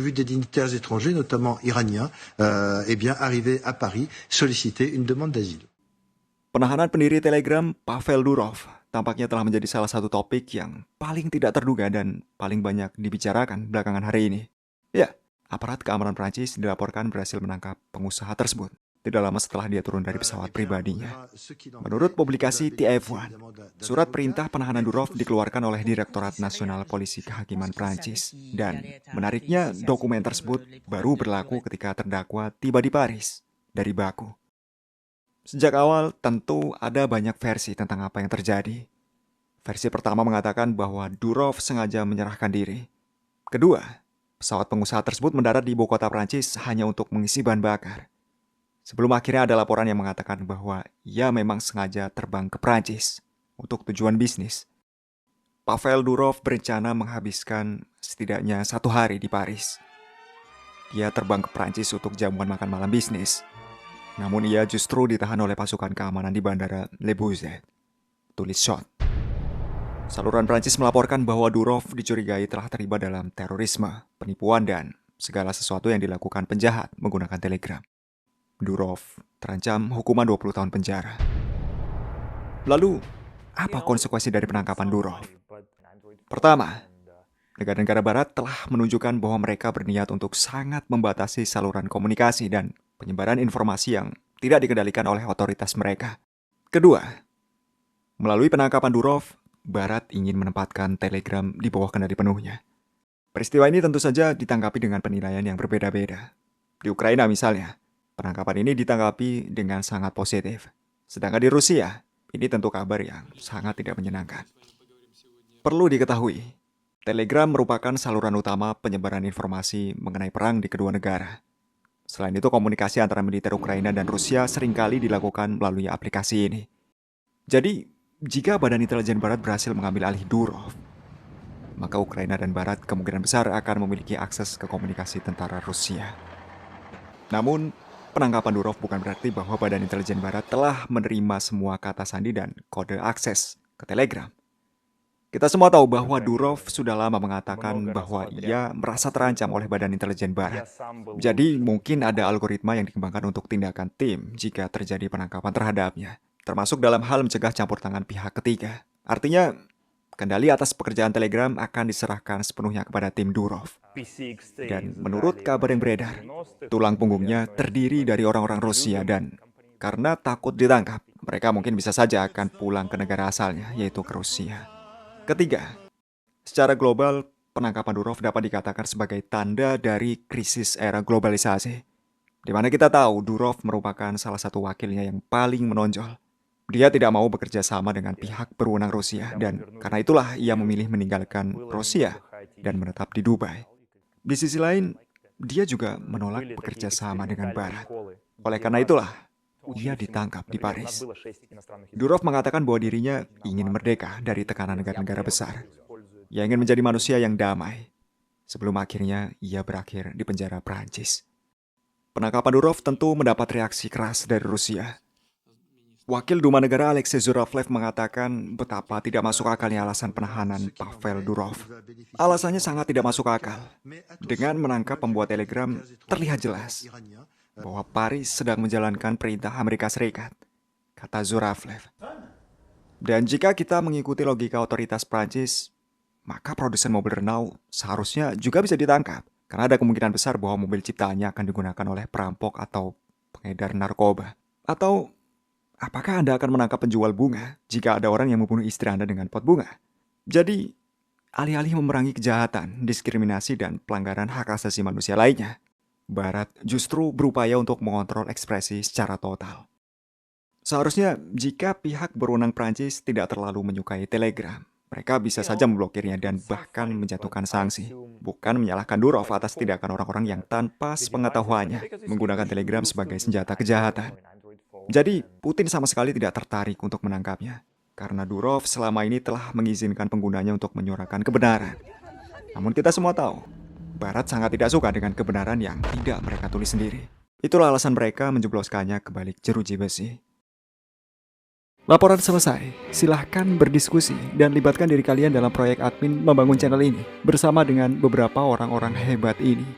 Vu des dignitaires étrangers, notamment iraniens, arriver à Paris solliciter une demande d'asile. Penahanan pendiri Telegram, Pavel Durov, tampaknya telah menjadi salah satu topik yang paling tidak terduga dan paling banyak dibicarakan belakangan hari ini. Ya, aparat keamanan Prancis dilaporkan berhasil menangkap pengusaha tersebut tidak lama setelah dia turun dari pesawat pribadinya. Menurut publikasi TF1, surat perintah penahanan Durov dikeluarkan oleh Direktorat Nasional Polisi Kehakiman Prancis. Dan menariknya, dokumen tersebut baru berlaku ketika terdakwa tiba di Paris dari Baku. Sejak awal tentu ada banyak versi tentang apa yang terjadi. Versi pertama mengatakan bahwa Durov sengaja menyerahkan diri. Kedua, pesawat pengusaha tersebut mendarat di ibu kota Prancis hanya untuk mengisi bahan bakar. Sebelum akhirnya ada laporan yang mengatakan bahwa ia memang sengaja terbang ke Prancis untuk tujuan bisnis. Pavel Durov berencana menghabiskan setidaknya 1 hari di Paris. Dia terbang ke Prancis untuk jamuan makan malam bisnis. Namun ia justru ditahan oleh pasukan keamanan di bandara Le Bourget, tulis Shot. Saluran Prancis melaporkan bahwa Durov dicurigai telah terlibat dalam terorisme, penipuan, dan segala sesuatu yang dilakukan penjahat menggunakan Telegram. Durov terancam hukuman 20 tahun penjara. Lalu, apa konsekuensi dari penangkapan Durov? Pertama, negara-negara barat telah menunjukkan bahwa mereka berniat untuk sangat membatasi saluran komunikasi dan penyebaran informasi yang tidak dikendalikan oleh otoritas mereka. Kedua, melalui penangkapan Durov, Barat ingin menempatkan Telegram di bawah kendali penuhnya. Peristiwa ini tentu saja ditanggapi dengan penilaian yang berbeda-beda. Di Ukraina misalnya, penangkapan ini ditanggapi dengan sangat positif. Sedangkan di Rusia, ini tentu kabar yang sangat tidak menyenangkan. Perlu diketahui, Telegram merupakan saluran utama penyebaran informasi mengenai perang di kedua negara. Selain itu, komunikasi antara militer Ukraina dan Rusia seringkali dilakukan melalui aplikasi ini. Jadi, jika Badan Intelijen Barat berhasil mengambil alih Durov, maka Ukraina dan Barat kemungkinan besar akan memiliki akses ke komunikasi tentara Rusia. Namun, penangkapan Durov bukan berarti bahwa Badan Intelijen Barat telah menerima semua kata sandi dan kode akses ke Telegram. Kita semua tahu bahwa Durov sudah lama mengatakan bahwa ia merasa terancam oleh Badan Intelijen Barat. Jadi mungkin ada algoritma yang dikembangkan untuk tindakan tim jika terjadi penangkapan terhadapnya, termasuk dalam hal mencegah campur tangan pihak ketiga. Artinya, kendali atas pekerjaan Telegram akan diserahkan sepenuhnya kepada tim Durov. Dan menurut kabar yang beredar, tulang punggungnya terdiri dari orang-orang Rusia dan karena takut ditangkap, mereka mungkin bisa saja akan pulang ke negara asalnya, yaitu ke Rusia. Ketiga, secara global, penangkapan Durov dapat dikatakan sebagai tanda dari krisis era globalisasi, di mana kita tahu Durov merupakan salah satu wakilnya yang paling menonjol. Dia tidak mau bekerja sama dengan pihak berwenang Rusia, dan karena itulah ia memilih meninggalkan Rusia dan menetap di Dubai. Di sisi lain, dia juga menolak bekerja sama dengan Barat. Oleh karena itulah, ia ditangkap di Paris. Durov mengatakan bahwa dirinya ingin merdeka dari tekanan negara-negara besar. Ia ingin menjadi manusia yang damai, sebelum akhirnya ia berakhir di penjara Prancis. Penangkapan Durov tentu mendapat reaksi keras dari Rusia. Wakil Duma Negara Alexei Zuravlev mengatakan betapa tidak masuk akalnya alasan penahanan Pavel Durov. Alasannya sangat tidak masuk akal. Dengan menangkap pembuat Telegram, terlihat jelas bahwa Paris sedang menjalankan perintah Amerika Serikat, kata Zuravlev. Dan jika kita mengikuti logika otoritas Prancis, maka produsen mobil Renault seharusnya juga bisa ditangkap, karena ada kemungkinan besar bahwa mobil ciptaannya akan digunakan oleh perampok atau pengedar narkoba. Atau, apakah Anda akan menangkap penjual bunga jika ada orang yang membunuh istri Anda dengan pot bunga? Jadi, alih-alih memerangi kejahatan, diskriminasi, dan pelanggaran hak asasi manusia lainnya, Barat justru berupaya untuk mengontrol ekspresi secara total. Seharusnya, jika pihak berwenang Prancis tidak terlalu menyukai Telegram, mereka bisa saja memblokirnya dan bahkan menjatuhkan sanksi, bukan menyalahkan Durov atas tindakan orang-orang yang tanpa sepengetahuannya menggunakan Telegram sebagai senjata kejahatan. Jadi, Putin sama sekali tidak tertarik untuk menangkapnya, karena Durov selama ini telah mengizinkan penggunanya untuk menyuarakan kebenaran. Namun kita semua tahu, Barat sangat tidak suka dengan kebenaran yang tidak mereka tulis sendiri. Itulah alasan mereka menjebloskannya ke balik jeruji besi. Laporan selesai. Silahkan berdiskusi dan libatkan diri kalian dalam proyek admin membangun channel ini bersama dengan beberapa orang-orang hebat ini.